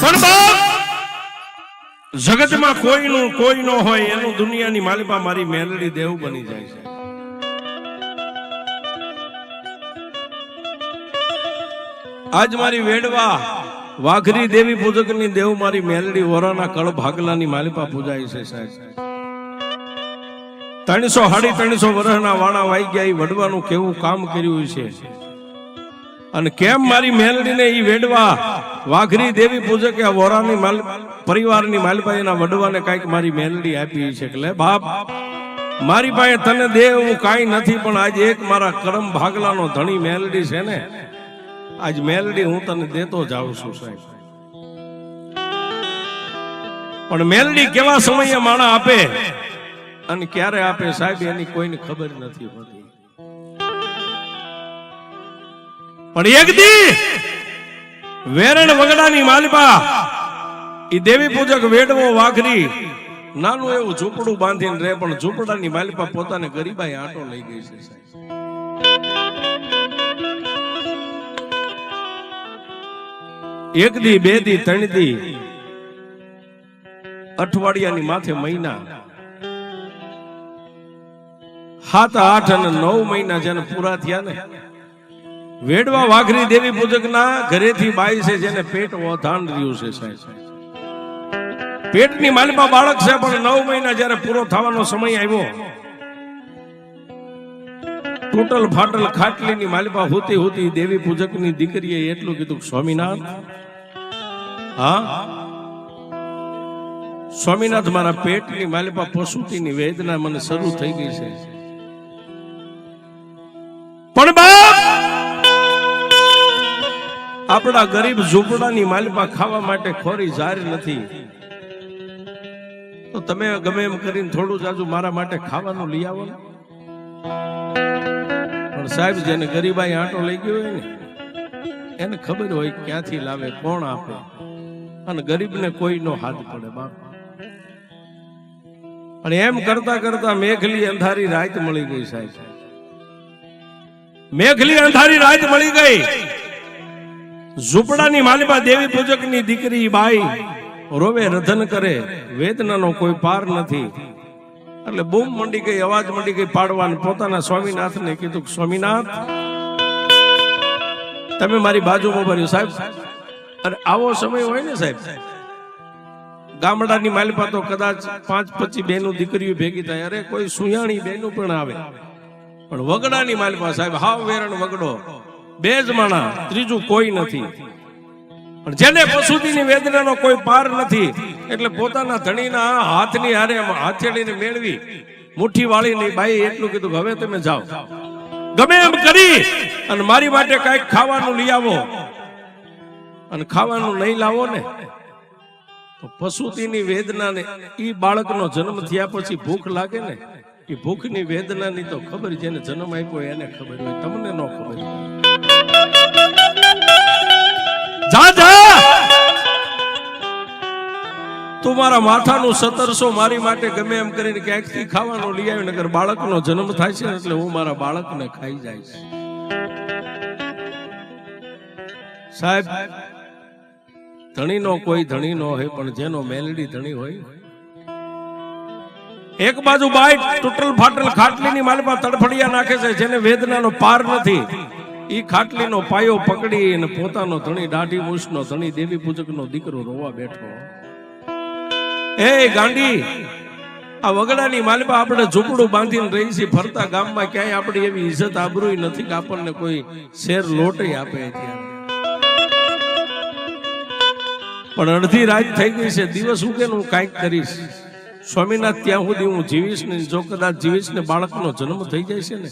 પણ બાપ જગતમાં કોઈનું કોઈ ન હોય એનું દુનિયાની માલિપા મારી મેલડી દેવ બની જાય છે. આજ મારી વેડવા વાઘરી દેવી પૂજકની દેવ મારી મેલડી વરાના કળ ભાગલાની માલિપા પૂજાય છે સાહેબ. 300-350 વર્ષના વાણા વાઈ ગયા. વડવાનું કેવું કામ કર્યું છે અને કેમ મારી મેલડીને ઈ વેડવા વાઘરી દેવી પૂજકે વરાની પરિવારની માલિપા એના વડવાને કઈક મારી મેલડી આપી છે. એટલે બાપ મારી પાસે તને દે હું કાંઈ નથી, પણ આજ એક મારા કરમ ભાગલાનો ધણી મેલડી છે ને, આજ મેલડી હું તને દેતો જાઉં છું સાહેબ. પણ મેલડી કેવા સમયે માણા આપે અને ક્યારે આપે સાહેબ એની કોઈને ખબર નથી હોતી. પણ એક દી વેરણ વગડાની માલિપા ઈ દેવી પૂજક વેડવો વાઘરી નાનું એવું ઝૂંપડું બાંધીને રહે, પણ ઝૂંપડાની માલિપા પોતાને ગરીબાઈ આંટો લઈ ગઈ છે સાહેબ. એક દી, બે દી, 3 દી, અઠવાડિયાની માથે મહિના, 7, 8 અને 9 મહિના જેને પૂરા થયા ને, વેડવા વાઘરી દેવી પૂજકના ઘરેથી બાઈ છે જેને પેટ ઓધાણ રહ્યું છે સાહેબ. પેટની માલિપા બાળક છે, પણ 9 મહિના જયારે પૂરો થવાનો સમય આવ્યો, તૂટલ ફાટલ ખાટલીની માલિપા હોતી હોતી દેવી પૂજકની દીકરીએ એટલું કીધું, સ્વામિનાથ, હા સ્વામિનાથ, મારા પેટની માલિપા પ્રસૂતિની વેદના મને શરૂ થઈ ગઈ છે. પણ બાપ આપણા ગરીબ ઝૂંપડાની માલિપા ખાવા માટે ખોરી જારી નથી, તો તમે ગમે એમ કરીને થોડું જાજુ મારા માટે ખાવાનું લઈ આવો. પણ સાહેબ જેને ગરીબાઈ આંટો લઈ ગયો હોય ને એને ખબર હોય ક્યાંથી લાવે, કોણ આપે, અને ગરીબને કોઈનો હાથ પડે બાપ. અને એમ કરતા કરતા મેઘલી અંધારી રાત મળી ગઈ સાહેબ. મેઘલી અંધારી રાત મળી ગઈ. ઝૂંપડાની માલિપા દેવી પૂજકની દીકરી બાઈ રોવે, રધન કરે, વેદનાનો કોઈ પાર નથી. એટલે બૂમ મંડી ગઈ, અવાજ મંડી ગઈ પાડવાનું. પોતાના સ્વામિનાથને કીધું, સ્વામિનાથ તમે મારી બાજુમાં ભર્યું સાહેબ. અને આવો સમય હોય ને સાહેબ, ગામડાની માલિપા તો કદાચ 5-25 બહેનો દીકરીઓ ભેગી થાય, અરે કોઈ સુયાણી બહેનો પણ આવે, પણ વગડાની માલિપા સાહેબ હાવ વેરણ વગડો, 2 જ માણા, ત્રીજું કોઈ નથી. પણ જેને પ્રસૂતિની વેદનાનો કોઈ પાર નથી, એટલે પોતાના ધણીના હાથની હારે હાથેડીને મેળવી મુઠ્ઠી વાળીને બાઈ એટલું કીધું, હવે તમે જાઓ, ગમે એમ કરી અને મારી માટે કઈક ખાવાનું લઈ આવો. અને ખાવાનું નહીં લાવો ને તો પ્રસૂતિની વેદનાને, ઈ બાળકનો જન્મ થયા પછી ભૂખ લાગે ને, એ ભૂખની વેદનાની તો ખબર જેને જન્મ આપ્યો એને ખબર હોય, તમને ન ખબર હોય. જા જા તું મારા માથાનું 1700 મારી માટે ગમે એમ કરીને ક્યાંકથી ખાવાનું લઈ આવી, નગર બાળકનો જન્મ થાય છે એટલે હું મારા બાળકને ખાઈ જઈશ. સાહેબ ધણીનો કોઈ ધણી ન હોય, પણ જેનો મેલડી ધણી હોય. એક બાજુ બાઈ તૂટલ ફાટલ ખાટલીની માલિપા તડફડિયા નાખે છે, જેને વેદનાનો પાર નથી. ઈ ખાટલીનો પાયો પકડી અને પોતાનો ધણી, દાઢી મૂછનો ધણી, દેવી પૂજકનો દીકરો રોવા બેઠો. એ ગાંડી, આ વગડાની માલિપા આપણે ઝૂંપડું બાંધીને રહી છે, ફરતા ગામમાં ક્યાંય આપણી એવી ઇજ્જત આબરૂઈ નથી કે આપણને કોઈ શેર લોટે આપે. પણ અડધી રાત થઈ ગઈ છે, દિવસ ઉગે હું કાંઈક કરીશ. સ્વામિનાથ ત્યાં સુધી હું જીવીશ ને, જો કદાચ જીવીશ ને બાળકનો જન્મ થઈ જાય છે ને,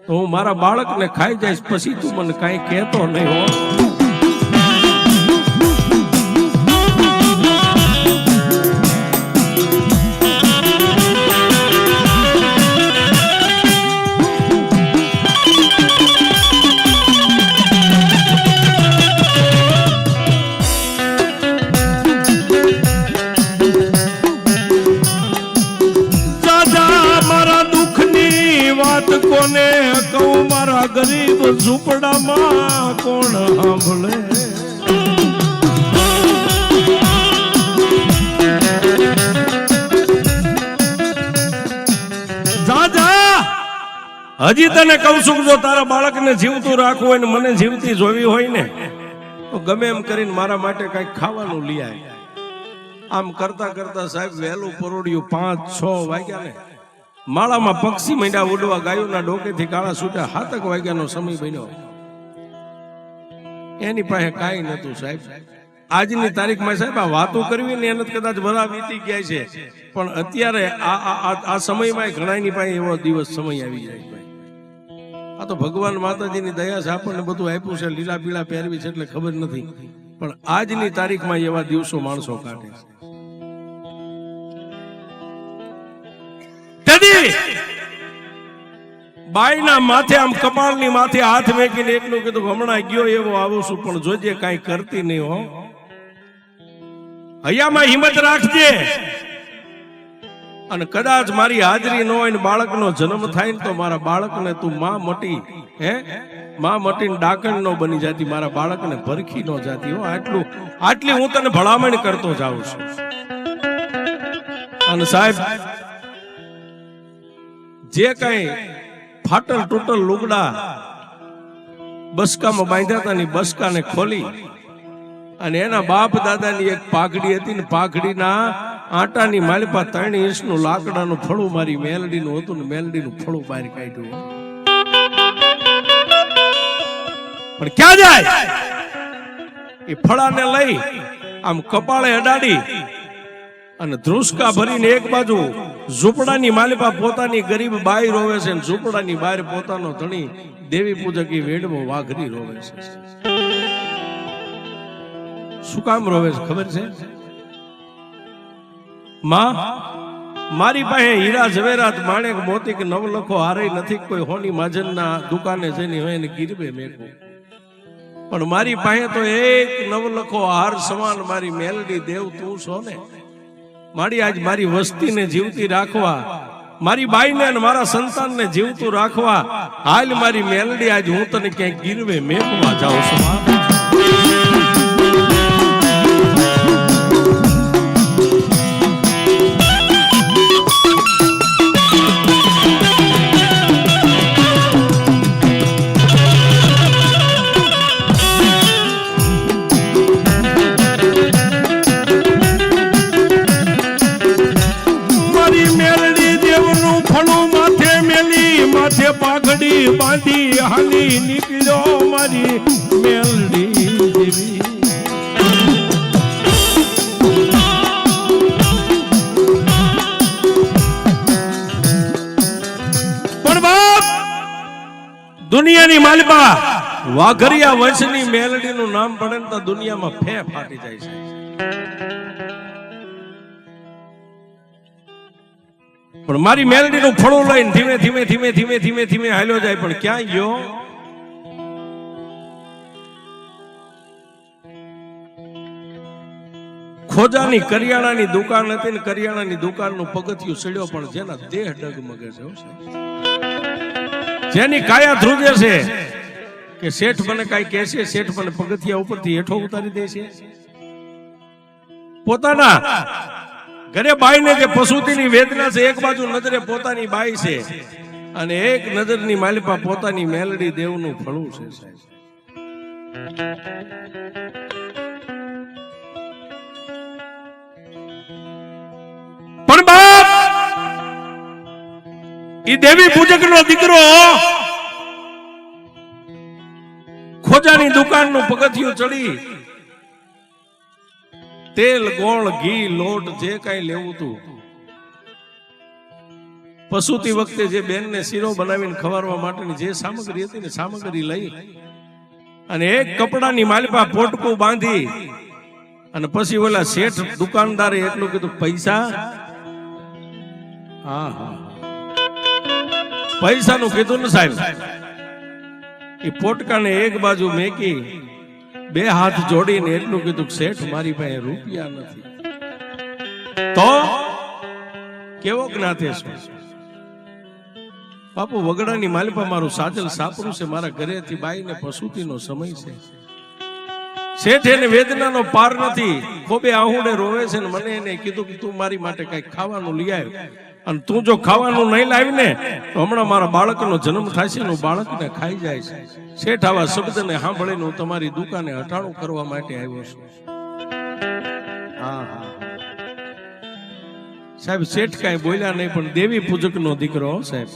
તો હું મારા બાળકને ખાઈ જઈશ, પછી તું મને કાંઈ કહેતો નહીં હો. કોને કહું મારા ગરીબ ઝૂંપડામાં કોણ સાંભળે. હજી તને કહું છું જો તારા બાળકને જીવતું રાખવું હોય ને મને જીવતી જોવી હોય ને તો ગમે એમ કરીને મારા માટે કઈક ખાવાનું લઈ આય. આમ કરતા કરતા સાહેબ વહેલું પરોડ્યું 5-6 વાગ્યા ને માળામાં પક્ષી માંડ્યા ઉડવા, ગાયોના ડોકેથી કાળા છૂટ્યા 7 વાગ્યાનો સમય બન્યો. એની પાસે કાંઈ નતું સાહેબ. આજની તારીખમાં સાહેબ આ વાતો કરવી ને એને કદાચ બધા વીતી ગયા છે, પણ અત્યારે આ સમયમાં ઘણાની પાસે એવો દિવસ સમય આવી જાય. આ તો ભગવાન માતાજીની દયા છે, આપણને બધું આપ્યું છે, લીલા પીળા પહેરવી છે એટલે ખબર નથી, પણ આજની તારીખમાં એવા દિવસો માણસો કાઢે છે. બાઈના માથે આમ કપાળની માથે હાથ મેકીને એટલું કીધું હમણાં ગયો એવો આવું છું, પણ જોજે કાંઈ કરતી નહીં હો. હૈયામાં હિંમત રાખજે, અને કદાચ મારી હાજરી ન હોય ને બાળકનો જન્મ થાય ને તો મારા બાળકને તું માં મટી માં મટીને ડાકણ નો બની જાતી, મારા બાળકને ભરખી નો જાતી હો. આટલી હું તને ભલામણ કરતો જાઉં છું. અને સાહેબ જે કઈ ફાટલ તૂટલ લુગડા બસકામાં બાંધ્યા હતા ને બસકાને ખોલી અને એના બાપ દાદાની એક પાઘડી હતી ને પાઘડીના આટાની માલિપા 3 ઇંચનું લાકડાનું ફળું મારી મેલડીનું હતું ને મેલડીનું ફળું બહાર કાઢ્યું. પણ ક્યાં જાય એ ફળાને લઈ આમ કપાળે અડાડી અને ધ્રુસકા ભરીને એક બાજુ ઝૂંપડાની માલિપા પોતાની ગરીબ બાઈ રોવે છે, ઝૂંપડાની બહાર પોતાનો ધણી દેવી પૂજકી વેડવો વાઘરી રોવે છે. શું કામ રોવે છે ખબર છે? માં, મારી પાસે હીરા જવેરાત માણેક મોતી કે નવલખો હારે નથી, કોઈ હોની માજનના દુકાને જઈને હોય ને ગીરવે મેકું, પણ મારી પાસે તો એક નવલખો હાર સમાન મારી મેલડી દેવ તું છો ને. મારી આજ મારી વસ્તીને જીવતી રાખવા, મારી બાઈને અને મારા સંતાનને જીવતું રાખવા હાલ મારી મેલડી આજ હું તને ક્યાંક ગીરવે મેકવા જાઉં છું. પાઘડી બાંધી હાલી નીકળ્યો મારી મેલડી દેવી. પણ બાપ દુનિયાની માલિપા વાઘરિયા વંશની મેલડીનું નામ પડે ને તો દુનિયામાં ફે ફાટી જાય છે. પણ મારી મેલડીનું ફળું લઈને ધીમે ધીમે ધીમે ધીમે ધીમે ધીમે હાલ્યો જાય, પણ ક્યાં ગયો? ખોજાની કરિયાણાની દુકાન હતી ને કરિયાણાની દુકાનનું પગથિયું ચડ્યો, પણ જેના દેહ ડગમગે છે, જેની કાયા ધ્રુજે છે કે શેઠ મને કાંઈ કહેશે, શેઠ મને પગથિયા ઉપરથી હેઠો ઉતારી દે છે. પોતાના ઘરે બાઈને જે પશુતીની વેદના છે, એક બાજુ નજરે પોતાની બાઈ છે અને એક નજરની માલિપા પોતાની મેલડી દેવનું ફળું છે. પણ બાપ ઈ દેવી પૂજકનો દીકરો ખોજાની દુકાનનું પગથિયું ચડી તેલ ગોળ ઘી લોટ જે કઈ લેવું તું, પશુતી વખતે જે બેનને શીરો બનાવીને ખવારવા માટેની જે સામગ્રી હતી ને સામગ્રી લઈ અને એક કપડાની માલિપા પોટકું બાંધી અને પછી ઓલા શેઠ દુકાનદારે એટલું કીધું પૈસા. હા હા પૈસાનું કીધું ને સાહેબ. એ પોટકાને એક બાજુ મેકી 2 હાથ જોડીને એટલું કીધું શેઠ મારી પાસે રૂપિયા નથી. તો કેવો જ્ઞાતે છે બાપુ? વગડાની માલિપા મારું સાજલ સાપરું છે, મારા ઘરેથી બાઈને પશુતીનો સમય છે. શેઠ એને વેદનાનો પાર નથી, ખોબે આહુડે રોવે છે ને મને એને કીધું કે તું મારી માટે કઈક ખાવાનું લઈ આવ. અને તું જો ખાવાનું નહીં લાવી ને તો હમણાં મારા બાળકનો જન્મ થાય છે, બાળકને ખાઈ જાય છે. શેઠ આવા શબ્દને સાંભળીને હું તમારી દુકાને હટાણું કરવા માટે આવ્યો છું. સાહેબ શેઠ કાંઈ બોલ્યા નહીં, પણ દેવી પૂજકનો દીકરો સાહેબ.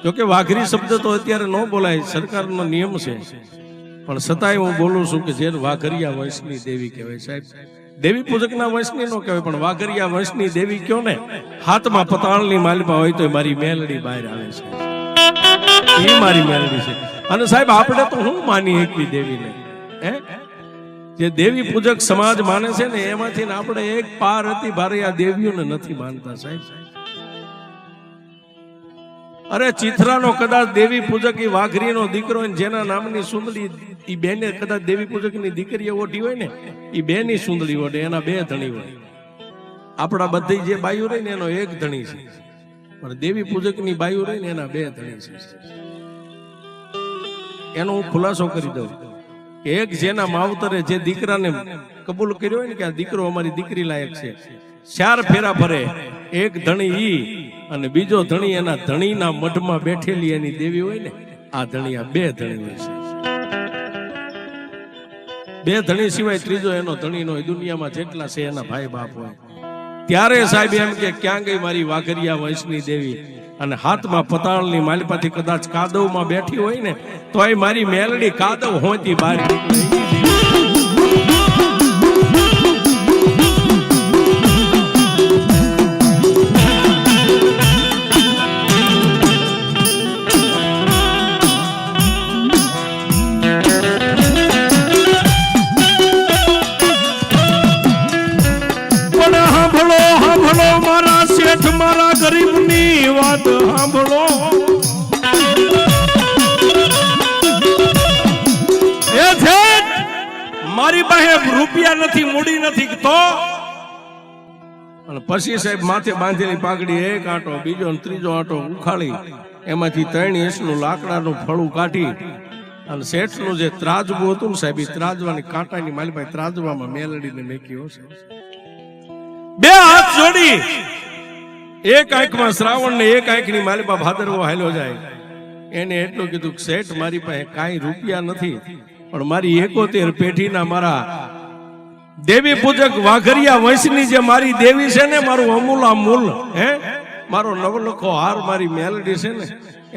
જોકે વાઘરી શબ્દ તો અત્યારે ન બોલાય, સરકારનો નિયમ છે, પણ છતાંય હું બોલું છું કે જે વાઘરિયા વંશની દેવી કહેવાય સાહેબ. દેવી પૂજકના વંશની ન કહેવાય, પણ વાઘરિયા વંશની દેવી કયો ને, હાથમાં પતાળની માલિપા હોય તો મારી મેલડી બહાર આવે છે, એ મારી મેલડી છે. અને સાહેબ આપણે તો હું માની એકવી દેવીને, હે જે દેવી પૂજક સમાજ માને છે ને એમાંથી આપણે એક પાર હતી ભારે આ દેવીઓને નથી માનતા સાહેબ. અરે ચિથરાનો કદાચ દેવી પૂજક એ વાઘરીનો દીકરો જેના નામની સુંદરી ઈ બેને કદાચ દેવી પૂજકની દીકરી ઓઢી હોય ને, ઈ બેની સુંદરી ઓઢે, એના બે ધણી હોય. આપણા બધી જે બાયુ રહી ને એનો એક ધણી છે, પણ દેવી પૂજકની બાયુ રહી ને એના બે ધણી છે. એનો હું ખુલાસો કરી દઉં કે એક જેના માવતરે જે દીકરાને કબૂલ કર્યો હોય ને કે આ દીકરો અમારી દીકરી લાયક છે, 4 ફેરા ફરે, એક ધણી ઈ અને બીજો ધણી એના ધણીના મઢમાં બેઠેલી એની દેવી હોય ને, આ ધણી આ બે ધણી હોય છે. બે ધણી સિવાય ત્રીજો એનો ધણી નો દુનિયામાં જેટલા છે એના ભાઈ બાપ હોય. ત્યારે સાહેબ એમ કે ક્યાં ગઈ મારી વાઘરિયા વંશની દેવી, અને હાથમાં પતાળની માલિપાથી કદાચ કાદવમાં બેઠી હોય ને તો એ મારી મેલડી કાદવ હોતી બહાર નીકળી. મારા ગરીબની વાત સાંભળો, એ છે મારી પાસે રૂપિયા નથી, મૂડી નથી, તો અને પછી સાહેબ માથે બાંધેલી પાઘડી એક આંટો, બીજો ત્રીજો આંટો ઉખાડી એમાંથી 3 ઇંચનું લાકડાનું ફળું કાઢી અને શેઠનું જે ત્રાજવું હતું ને સાહેબ, એ ત્રાજવાની કાંટાની મારી પાસે ત્રાજવામાં મેલડીને મેક્યો છે. 2 હાથ જોડી, એક આંખમાં શ્રાવણ ને એક આંખની માલિપા ભાદરવો હાલ્યો જાય. એને એટલું કીધું શેઠ મારી પાસે કાંઈ રૂપિયા નથી, પણ મારી 71 પેઢીના મારા દેવી પૂજક વાઘરિયા વંશની જે મારી દેવી છે ને, મારું અમૂલ અમૂલ મારો નવલખો હાર મારી મેલડી છે ને,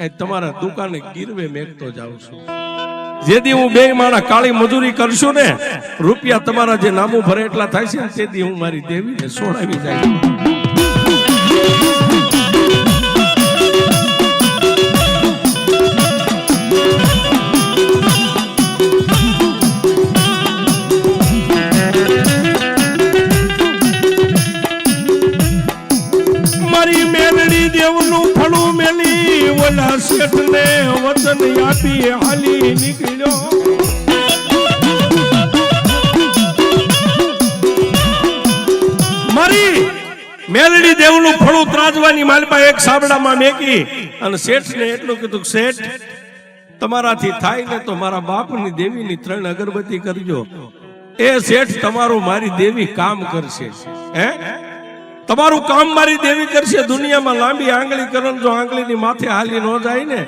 એ તમારા દુકાને ગીરવે મેકતો જાઉં છું. જેદી હું 2 માણા કાળી મજૂરી કરશું ને, રૂપિયા તમારા જે નામું ભરે એટલા થાય છે, તેથી હું મારી દેવીને સોડાવી જાય. મારી મેલડી દેવનું ફળું મેલી ઓલા શેઠને વચન આપી હાલી નીકળ્યો. મારી મેલડી દેવનું ફળું ત્રાજવાની માલપા એક સાબડામાં મેકી અને શેઠને એટલું કીધું શેઠ તમારાથી થાય ને તો મારા બાપની દેવીની 3 અગરબત્તી કરજો. એ શેઠ તમારું મારી દેવી કામ કરશે, તમારું કામ મારી દેવી કરશે. દુનિયામાં લાંબી આંગળી કરો, જો આંગળીની માથે હાલી ન જાય ને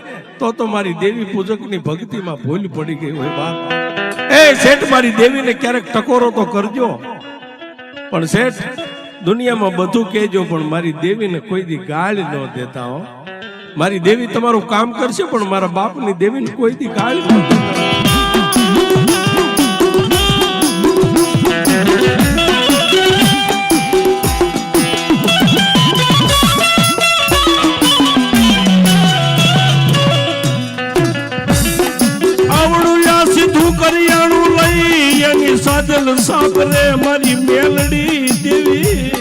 તો મારી દેવી પૂજકની ભક્તિમાં ભૂલ પડી ગઈ હોય બાપ. એ શેઠ મારી દેવીને ક્યારેક ટકોરો તો કરજો, પણ શેઠ દુનિયામાં બધું કહેજો, પણ મારી દેવીને કોઈ દી ગાળ ન દેતા હો. મારી દેવી તમારું કામ કરશે, પણ મારા બાપની દેવીને કોઈ દી ગાળ ન દેતા. સાજલ સાપરે મારી મેલડી દેવી.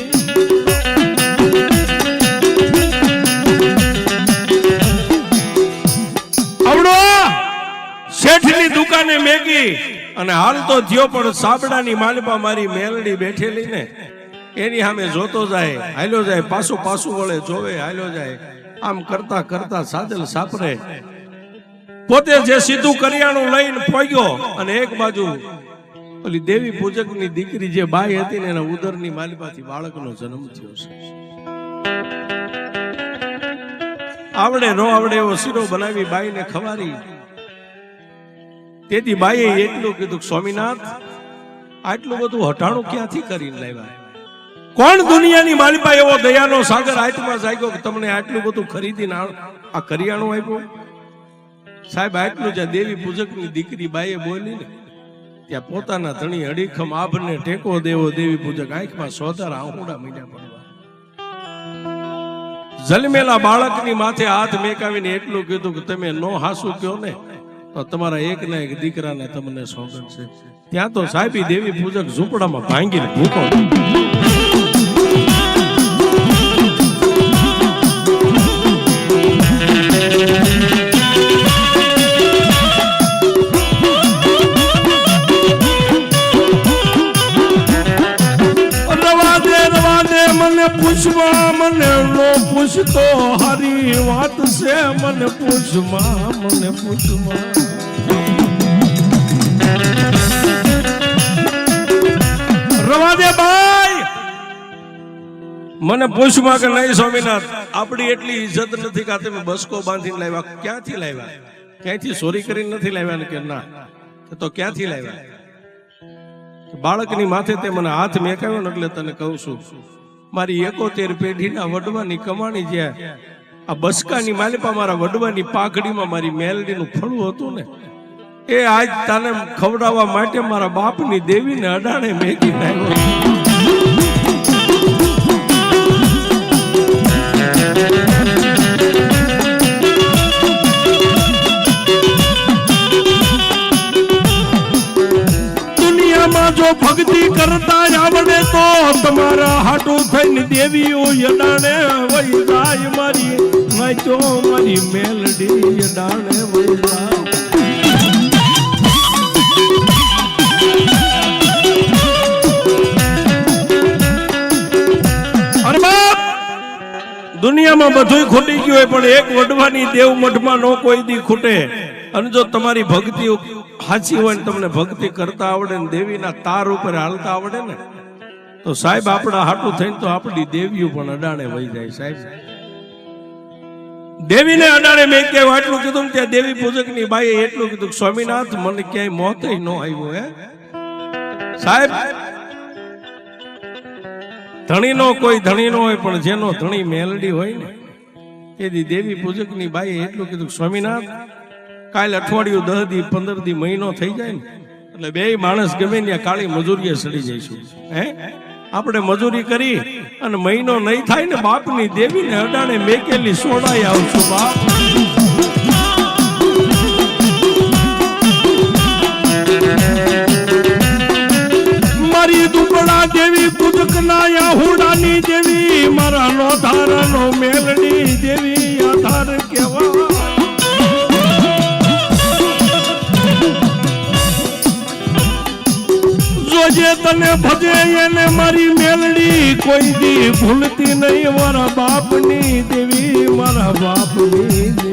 આવડો શેઠની દુકાને મેગી અને હાલ તો થયો, પણ સાબડાની માલપા મારી મેલડી બેઠેલી ને એની સામે જોતો જાય, હાલ્યો જાય, પાછું પાછું વળે, જોવે, હાલ્યો જાય. આમ કરતા કરતા સાજલ સાપરે પોતે જે સીધું કરિયાણું લઈને પોગ્યો અને એક બાજુ ઓલી દેવી પૂજકની દીકરી જે બાઈ હતી ને એના ઉદરની માલિપાથી બાળકનો જન્મ થયો છે. આવડે નો આવડે એવો શીરો બનાવી બાઈને ખવારી. તેથી બાઈએ એટલું કીધું, સ્વામિનાથ આટલું બધું હટાણું ક્યાંથી કરીને લાવ્યા? કોણ દુનિયાની માલિપા એવો દયાનો સાગર આટમાં જાગ્યો કે તમને આટલું બધું ખરીદીને આ કરિયાણું આપ્યું? સાહેબ આટલું જ્યાં દેવી પૂજકની દીકરી બાઈએ બોલી ને ત્યાં પોતાના ધણી અડીખમ આભને ટેકો દેવો દેવી પૂજક આંખમાં સોધાર આંખોડા મીંડા પડવા. જન્મેલા બાળકની માથે હાથ મેકાવીને એટલું કીધું કે તમે નો હાસુ કયો ને તો તમારા એક ના એક દીકરાને તમને સોગંદ છે. ત્યાં તો સાહેબી દેવી પૂજક ઝૂંપડામાં ભાંગીને ભૂખો. પૂછવા મને નો પૂછતો હારી વાત છે. મને પૂછમાં મને પૂછમાં રવા દે ભાઈ. મને પૂછમાં કે નહીં સ્વામિનાથ આપણી એટલી ઇજ્જત નથી કે તમે બસકો બાંધીને લાવ્યા. ક્યાંથી લાવ્યા? ક્યાંથી ચોરી કરીને નથી લાવ્યા ને? કે ના. તો ક્યાંથી લાવ્યા? બાળકની માથે તે મને હાથ મેકાવ્યો ને એટલે તને કહું છું મારી 71 પેઢીના વડવાની કમાણી જે આ બસકાની માલિપા મારા વડવાની પાઘડીમાં મારી મેલડીનું ફળું હતું ને એ આજ તને ખવડાવવા માટે મારા બાપની દેવીને અડાણે મેકી નાખ્યો. જો ભક્તિ કરતા આવડે તો તમારા હાટું થઈને દેવીઓ અડાણે વહી જાય મારી. નહીં તો મારી મેલડી અડાણે વહી જાય. અરે બાપ દુનિયામાં બધું ખૂટી ગયું હોય પણ એક વડવાની દેવ મઠમાં નો કોઈ દી ખૂટે. અને જો તમારી ભક્તિ સાચી હોય ને તમને ભક્તિ કરતા આવડે ને દેવીના તાર ઉપર હાલતા આવડે ને તો સાહેબ આપણા હાટું થઈને તો આપણી દેવીઓ પણ અડાણે વહી જાય. સાહેબ દેવીને અડાણે મેં કેવું આટલું કીધું ત્યાં દેવી પૂજકની બાઈએ એટલું કીધું સ્વામિનાથ મને ક્યાંય મોત ન આવ્યું. હે સાહેબ ધણીનો કોઈ ધણી નો હોય પણ જેનો ધણી મેલડી હોય ને તેથી દેવી પૂજકની બાઈએ એટલું કીધું સ્વામિનાથ કાલ અઠવાડિયું 10 દી 15 દી મહિનો થઈ જાય ને એટલે બે માણસ ગમે ત્યાં કાળી મજૂરીએ સડી જઈશું. હે આપણે મજૂરી કરી અને મહિનો નહીં થાય ને બાપની દેવીને અડાણે મેકેલી સોડાઈ આવશું. બાપ મારી દુબળા દેવી પૂજક ના યાહુડાની દેવી મારા નો ધારનો મેલડી દેવી આધાર કેવા. જે તને ભજે એને મારી મેલડી કોઈ દી ભૂલતી નહીં. મારા બાપની દેવી મારા બાપની દેવી.